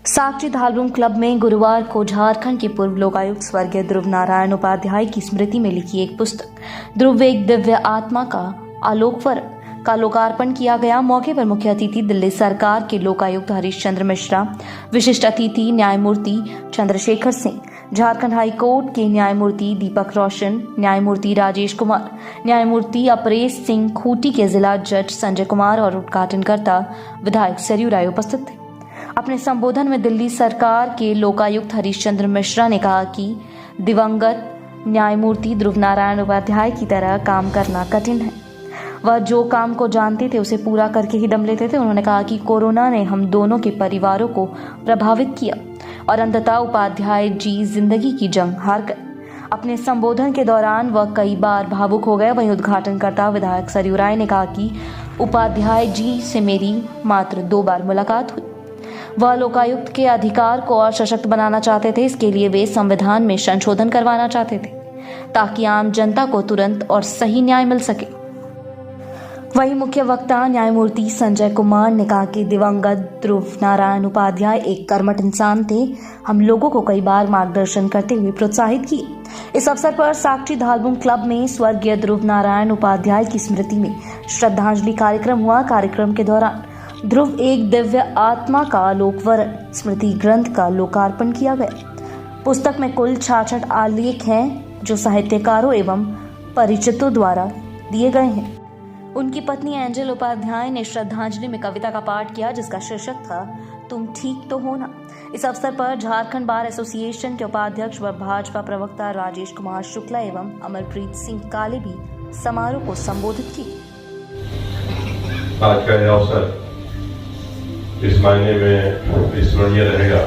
साक्षी धालरूम club में गुरुवार को झारखंड के पूर्व लोकायुक्त स्वर्गीय ध्रुव नारायण उपाध्याय की स्मृति में लिखी एक पुस्तक ध्रुव एक दिव्य आत्मा का आलोकवर का लोकार्पण किया गया। मौके पर मुख्य अतिथि दिल्ली सरकार के लोकायुक्त हरीश चंद्र मिश्रा, विशिष्ट अतिथि न्यायमूर्ति चंद्रशेखर सिंह, झारखंड हाई कोर्ट के न्यायमूर्ति दीपक रोशन, न्यायमूर्ति राजेश कुमार, न्यायमूर्ति अपरेश सिंह खूंटी के जिला जज संजय कुमार और उद्घाटनकर्ता विधायक सरयू राय उपस्थित थे। अपने संबोधन में दिल्ली सरकार के लोकायुक्त हरीश चंद्र मिश्रा ने कहा कि दिवंगत न्यायमूर्ति ध्रुव नारायण उपाध्याय की तरह काम करना कठिन है। वह जो काम को जानते थे उसे पूरा करके ही दम लेते थे। उन्होंने कहा कि कोरोना ने हम दोनों के परिवारों को प्रभावित किया और अंततः उपाध्याय जी जिंदगी की जंग हार गए। अपने संबोधन के दौरान वह कई बार भावुक हो गए। वहीं उद्घाटनकर्ता विधायक सरयू राय ने कहा कि उपाध्याय जी से मेरी मात्र 2 बार मुलाकात हुई। वह लोकायुक्त के अधिकार को और सशक्त बनाना चाहते थे। इसके लिए वे संविधान में संशोधन करवाना चाहते थे ताकि आम जनता को तुरंत और सही न्याय मिल सके। वहीं मुख्य वक्ता न्यायमूर्ति संजय कुमार ने कहा कि दिवंगत ध्रुव नारायण उपाध्याय एक कर्मठ इंसान थे। हम लोगों को कई बार मार्गदर्शन करते हुए प्रोत्साहित किए। इस अवसर पर साक्षी धालरूम क्लब में स्वर्गीय ध्रुव नारायण उपाध्याय की स्मृति में श्रद्धांजलि कार्यक्रम हुआ। कार्यक्रम के दौरान ध्रुव एक दिव्य आत्मा का आलोकवर स्मृति ग्रंथ का लोकार्पण किया गया। पुस्तक में कुल 66 आलेख हैं जो साहित्यकारों एवं परिचितों द्वारा दिए गए हैं। उनकी पत्नी एंजल उपाध्याय ने श्रद्धांजलि में कविता का पाठ किया जिसका शीर्षक था तुम ठीक तो हो ना। इस अवसर पर झारखंड बार एसोसिएशन के उपाध्यक्ष व भाजपा प्रवक्ता राजेश कुमार शुक्ला एवं अमरप्रीत सिंह काले भी समारोह को संबोधित किए। आज का यह अवसर इस मायने में स्मरणीय रहेगा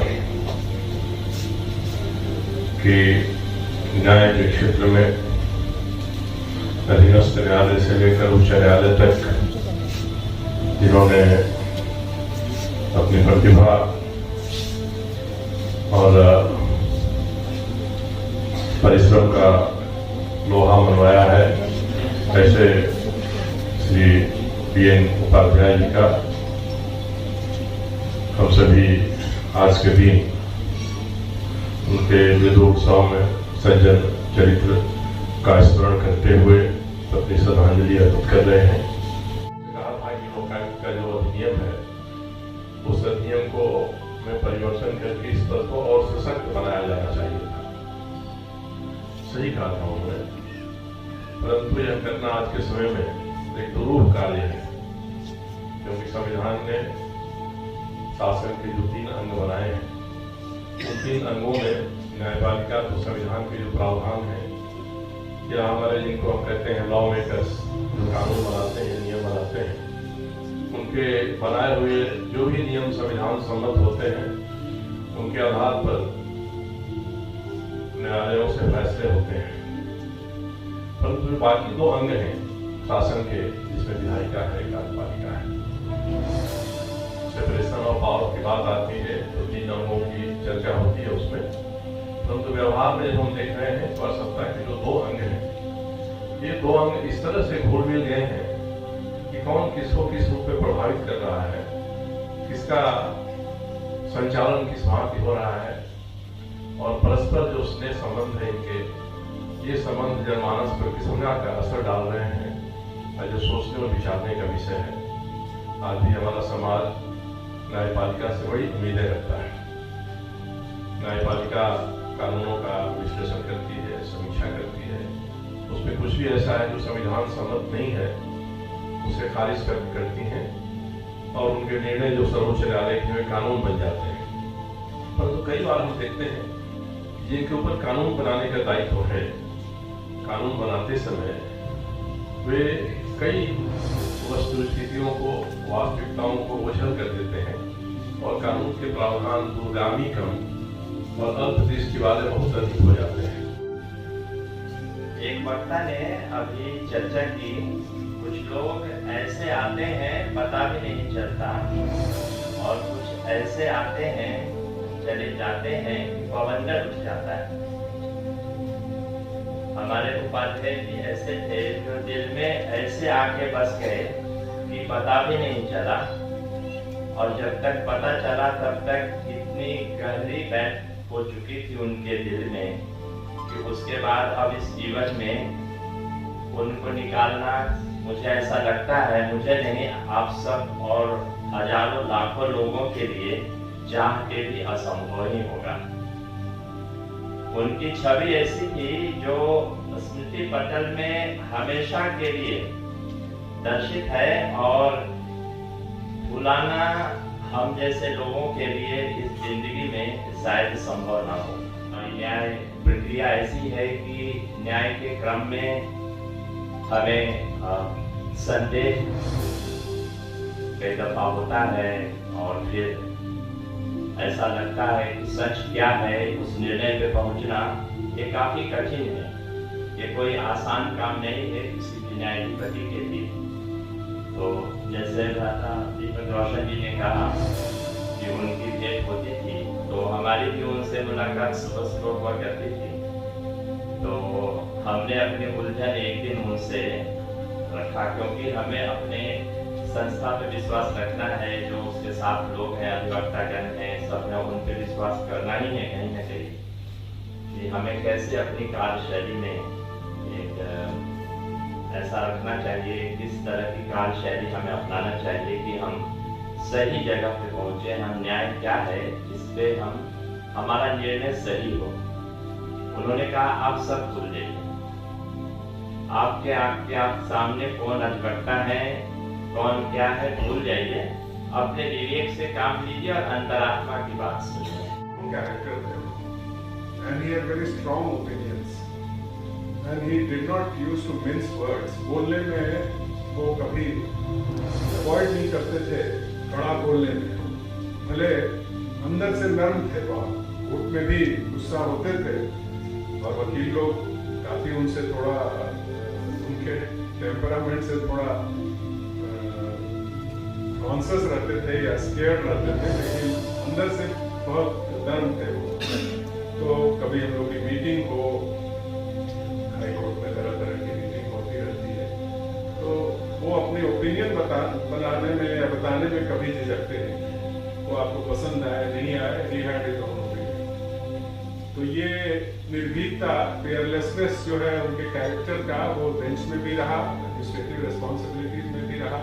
कि न्याय के क्षेत्र में अधीनस्थ न्यायालय से लेकर उच्च न्यायालय तक जिन्होंने अपनी प्रतिभा और परिश्रम का लोहा मनवाया है, ऐसे श्री PN उपाध्याय जी का हम सभी आज के दिन उनके विदोत्सव में सज्जन चरित्र का स्मरण करते हुए अपनी श्रद्धांजलि अर्पित कर रहे हैं। कहा था कि लोकायुक्त का जो अधिनियम है उस अधिनियम को में परिवर्तन करके इस पद को और सशक्त बनाया जाना चाहिए था। सही कहा था उन्होंने, परंतु यह करना आज के समय में एक दुरूह कार्य है, क्योंकि संविधान ने शासन के जो 3 अंग बनाए हैं उन 3 अंगों में न्यायपालिका तो संविधान के जो प्रावधान है या हमारे जिनको हम कहते हैं लॉ मेकर्स, जो कानून बनाते हैं, नियम बनाते हैं, उनके बनाए हुए जो भी नियम संविधान सम्मत होते हैं उनके आधार पर न्यायालयों से फैसले होते हैं। परंतु बाकी 2 अंग हैं शासन के, जिसमें विधायिका है, कार्यपालिका है। सेपरेशन ऑफ पावर की बात आती है तो 3 अंगों की चर्चा होती है उसमें, परंतु व्यवहार में हम देख रहे हैं तो सत्ता के जो 2 अंग हैं, ये 2 अंग इस तरह से घुल मिल गए हैं कि कौन किसको किस रूप में प्रभावित कर रहा है, किसका संचालन किस भांति हो रहा है, और परस्पर जो स्नेह संबंध है इनके, ये संबंध जनमानस पर किस प्रकार का असर डाल रहे हैं, जो सोचने और विचारने का विषय है। आज भी हमारा समाज न्यायपालिका से बड़ी उम्मीदें रखता है। न्यायपालिका कानूनों का विश्लेषण करती है, समीक्षा करती है, उसमें कुछ भी ऐसा है जो संविधान सम्मत नहीं है उसे खारिज करती हैं और उनके निर्णय जो सर्वोच्च न्यायालय के कानून बन जाते हैं। परंतु कई बार हम देखते हैं जिनके ऊपर कानून बनाने का दायित्व है, कानून बनाते समय वे कई वस्तु स्थितियों को, वास्तविकताओं को ओझल कर देते हैं और कानून के प्रावधान दूरगामी कम और अल्पदृष्टि वाले बहुत अधिक हो जाते हैं। एक वक्ता ने अभी चर्चा की, कुछ लोग ऐसे आते हैं पता भी नहीं चलता और कुछ ऐसे आते हैं चले जाते हैं कि बवंडर उठ जाता है। हमारे उपाध्याय जी ऐसे थे जो दिल में ऐसे आके बस गए कि पता भी नहीं चला और जब तक पता चला तब तक इतनी गहरी बैठ हो चुकी थी उनके दिल में कि उसके बाद अब इस जीवन में उनको निकालना, मुझे ऐसा लगता है, मुझे नहीं, आप सब और हजारों लाखों लोगों के लिए चाह के भी असंभव ही होगा। उनकी छवि ऐसी थी जो स्मृति पटल में हमेशा के लिए दर्शित है और भुलाना हम जैसे लोगों के लिए इस जिंदगी में शायद संभव ना हो। न्याय प्रक्रिया ऐसी है कि न्याय के क्रम में हमें संदेह कई दफा होता है और फिर ऐसा लगता है कि सच क्या है, उस निर्णय पे पहुंचना ये काफी कठिन है। ये कोई आसान काम नहीं है किसी भी न्यायाधिपति के लिए। तो जैसे दादा दीपक रोशन जी ने कहा कि उनकी भेंट होती थी, तो हमारी भी उनसे मुलाकात सुबह सुबह हुआ करती थी। तो हमने अपनी उलझन एक दिन उनसे रखा, क्योंकि हमें अपने संस्था पे विश्वास रखना है। जो उसके साथ लोग हैं, अधिवक्तागण हैं, सब ने उन पे विश्वास करना ही है कहीं ना कहीं कि हमें कैसे अपनी कार्यशैली में एक ऐसा रखना चाहिए, किस तरह की कार्यशैली हमें अपनाना चाहिए कि हम सही जगह पे पहुंचे। हम न्याय क्या है इस पे हमारा निर्णय सही हो। उन्होंने कहा आप सब भूल जाइए, आपके सामने कौन अधिवक्ता है, कौन क्या है, भूल जाइए, अपने विवेक से काम लीजिए और अंतरात्मा की बात सुनिए। Character there, and he had very strong opinions, and he did not use to mince words. बोलने में वो कभी अवॉइड नहीं करते थे कड़ा बोलने में, भले अंदर से नर्म थे, बहुत कोर्ट में भी गुस्सा होते थे और वकील लोग काफी उनसे थोड़ा उनके टेम्परामेंट से थोड़ा कॉन्शियस रहते थे या स्केर्ड रहते थे, लेकिन अंदर से बहुत नर्म थे वो। तो कभी हम लोग की मीटिंग हो, हाई कोर्ट में तरह तरह की मीटिंग होती रहती है, तो वो अपने ओपिनियन बनाने में या बताने में कभी झिझकते नहीं। वो आपको पसंद आए नहीं आए, he had his own opinion. तो ये निर्भीकता, फेयरलेसनेस जो है उनके कैरेक्टर का, वो बेंच में भी रहा, एडमिनिस्ट्रेटिव रिस्पॉन्सिबिलिटीज में भी रहा।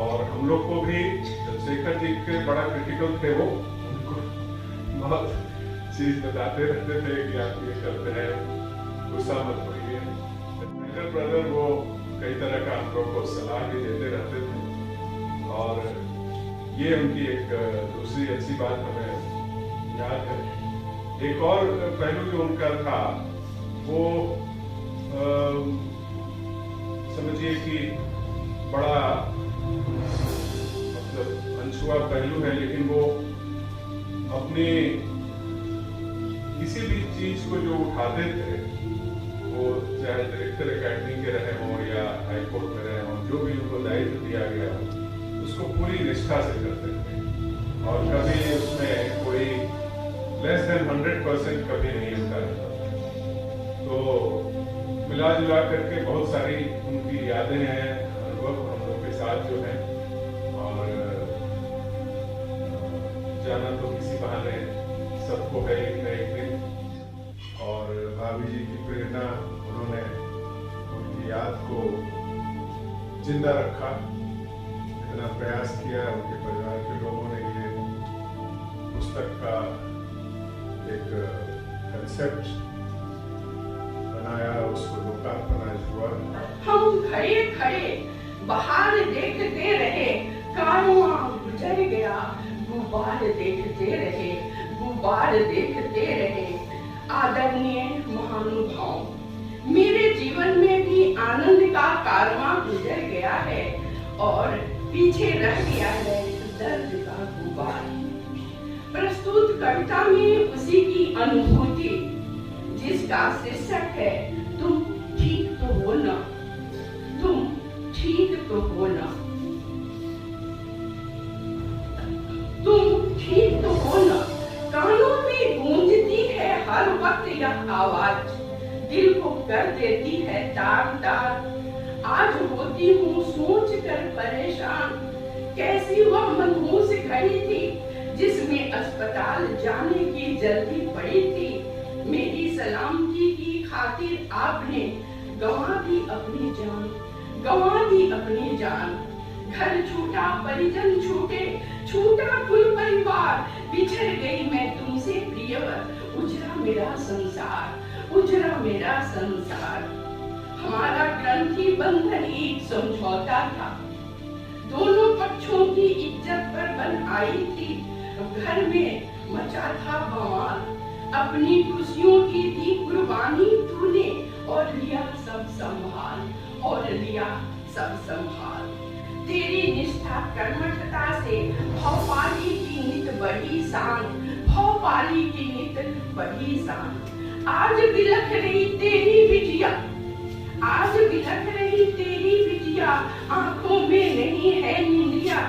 और हम लोग को भी शेखर जी के बड़ा क्रिटिकल थे, वो उनको बहुत चीज बताते रहते थे कि आप ये करते हैं, गुस्सा मत होइए। मेजर ब्रदर वो कई तरह का हम लोग को सलाह भी देते रहते थे। और ये उनकी एक दूसरी अच्छी बात हमें याद है। एक और पहलू जो उनका था वो समझिए कि बड़ा मतलब अनछुआ पहलू है, लेकिन वो अपने किसी भी चीज को जो उठाते थे, वो चाहे डायरेक्टर एकेडमी के रहे हों या हाई कोर्ट में रहे हों, जो भी उनको दायित्व दिया गया उसको पूरी निष्ठा से करते थे और कभी उसमें कोई लेस देन 100% कभी नहीं होता रहता। तो मिला जुला करके बहुत सारी उनकी यादें हैं, अनुभव हम लोग के साथ जो है। और जाना तो किसी बहाने सबको है एक दिन। और भाभी जी की प्रेरणा, उन्होंने उनकी याद को जिंदा रखा, इतना प्रयास किया। उनके परिवार के लोगों ने ये पुस्तक का एक कंसेप्ट बनाया, उसको लोकार्पण आज हुआ। हम खड़े खड़े बाहर देखते रहे, कारवां गुजर गया, गुब्बार देखते रहे, गुब्बार देखते रहे। आदरणीय महानुभाव, मेरे जीवन में भी आनंद का कारवां गुजर गया है और पीछे रह गया है दर्द का गुब्बार। प्रस्तुत कविता में उसी की अनुभूति, जिसका शीर्षक है तुम ठीक तो हो ना, तुम ठीक तो हो ना, तुम ठीक तो हो ना। कानों में गूंजती है हर वक्त यह आवाज, दिल को कर देती है तार तार। आज होती हूँ सोच कर परेशान, कैसी वह मनहूस घड़ी थी जिसमें अस्पताल जाने की जल्दी पड़ी थी। मेरी सलामती की खातिर आपने गंवा दी अपनी जान, गंवा दी अपनी जान। घर छूटा, परिजन छूटे, छूटा कुल परिवार, बिछड़ गई मैं तुमसे प्रियवर, उजड़ा मेरा संसार, उजड़ा मेरा संसार। हमारा ग्रंथि बंधन एक समझौता था, दोनों पक्षों की इज्जत पर बन आई थी। घर में मचा था बवाल, अपनी खुशियों की दी कुर्बानी तूने, और लिया सब संभाल, और लिया सब संभाल। तेरी निष्ठा कर्मठता से भौपाली की नित बढ़ी शान, भौपाली की नित बढ़ी शान। आज बिलख रही तेरी बिटिया, आज बिलख रही तेरी बिटिया, आंखों में नहीं है निंदिया,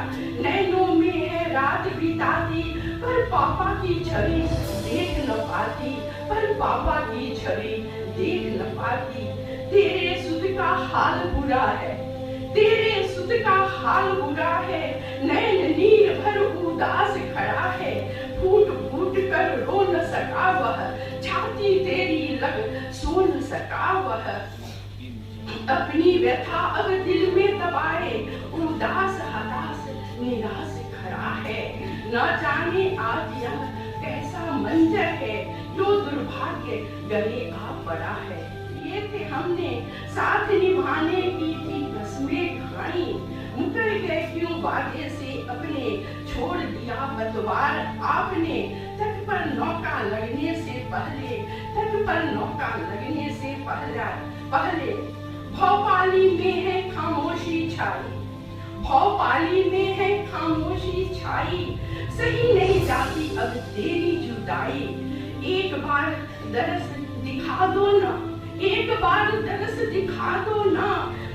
नैनों में है रात बिताती, पर पापा की छवि देख न पाती, पर पापा की छवि देख न पाती। तेरे सुध का हाल बुरा है, तेरे सुध का हाल बुरा है, नैन नीर भर उदास खड़ा है, फूट फूट कर रो न सका वह, छाती तेरी लग सो न सका वह। अपनी व्यथा अब दिल में दबाए, उदास हताश निराश खड़ा है, न जाने आज यह कैसा मंजर है, जो दुर्भाग्य गले आ पड़ा है। ये थे हमने साथ निभाने की थी कसमें खाई, मुकर गए क्यों वादे से अपने, छोड़ दिया पतवार आपने, तट पर नौका लगने से पहले, तट पर नौका लगने से पहले। भौपाली में है खामोशी छाई, भौपाली में है खामोशी छाई, सही नहीं जाती अब तेरी जुदाई। एक बार दरस दिखा दो ना, एक बार दरस दिखा दो ना,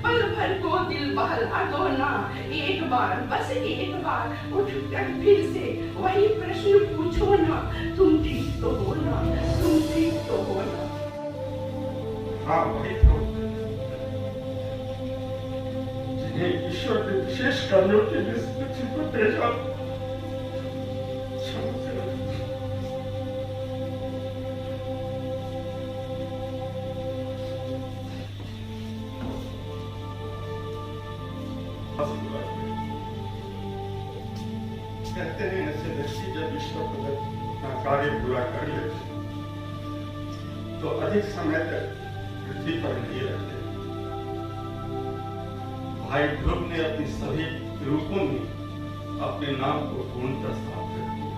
पल भर को दिल बहला दो ना। एक बार, बस एक बार उठ कर फिर से वही प्रश्न पूछो ना, तुम ठीक तो हो ना, तुम ठीक तो हो ना। हाँ वही तो, जिन्हें ईश्वर ने विशेष कार्यों के लिए इस पृथ्वी पर भेजा। कहते हैं ऐसे व्यक्ति जब ईश्वर का कार्य पूरा कर लेते तो अधिक समय तक पृथ्वी पर नहीं रहते। भाई ध्रुव ने अपनी सभी रूपों में अपने नाम को पूर्णतः स्थापित किया।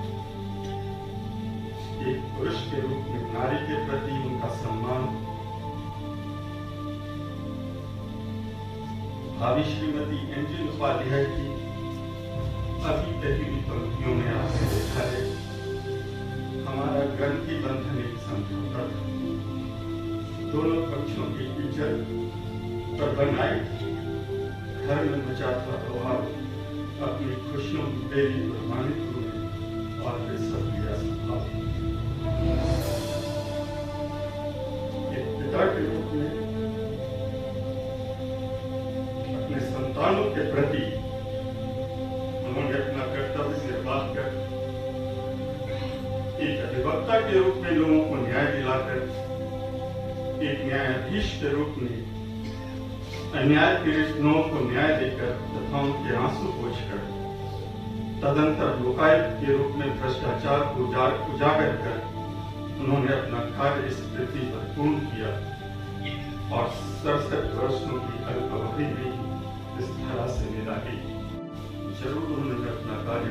एक पुरुष के रूप में नारी के प्रति उनका सम्मान, भावी श्रीमती एंजिल उपाध्याय की अभी कही हुई पंक्तियों में आपने देखा है, हमारा ग्रंथि बंधन एक समझौता था, दोनों पक्षों की इज्जत पर बनाई थी। घर में मचा था बवाल, अपनी खुशियों की तेरी कुर्बानी तूने, और फिर सब लिया संभाल। एक पिता के रूप में अपने संतानों के प्रति उन्होंने अपना कर्तव्य निर्वाह कर, एक अधिवक्ता के रूप में लोगों को न्याय दिलाकर, एक न्यायाधीश के रूप में अन्याय पीड़ित लोगों को न्याय देकर तथा उनके आंसू पोंछकर, तदंतर लोकायुक्त के रूप में भ्रष्टाचार को उजागर कर उन्होंने अपना कार्य इस पृथ्वी पर पूर्ण किया, और 67 वर्षों की अल्प अवधि में इस धरा से विदा ली। जरूर उन्होंने अपना कार्य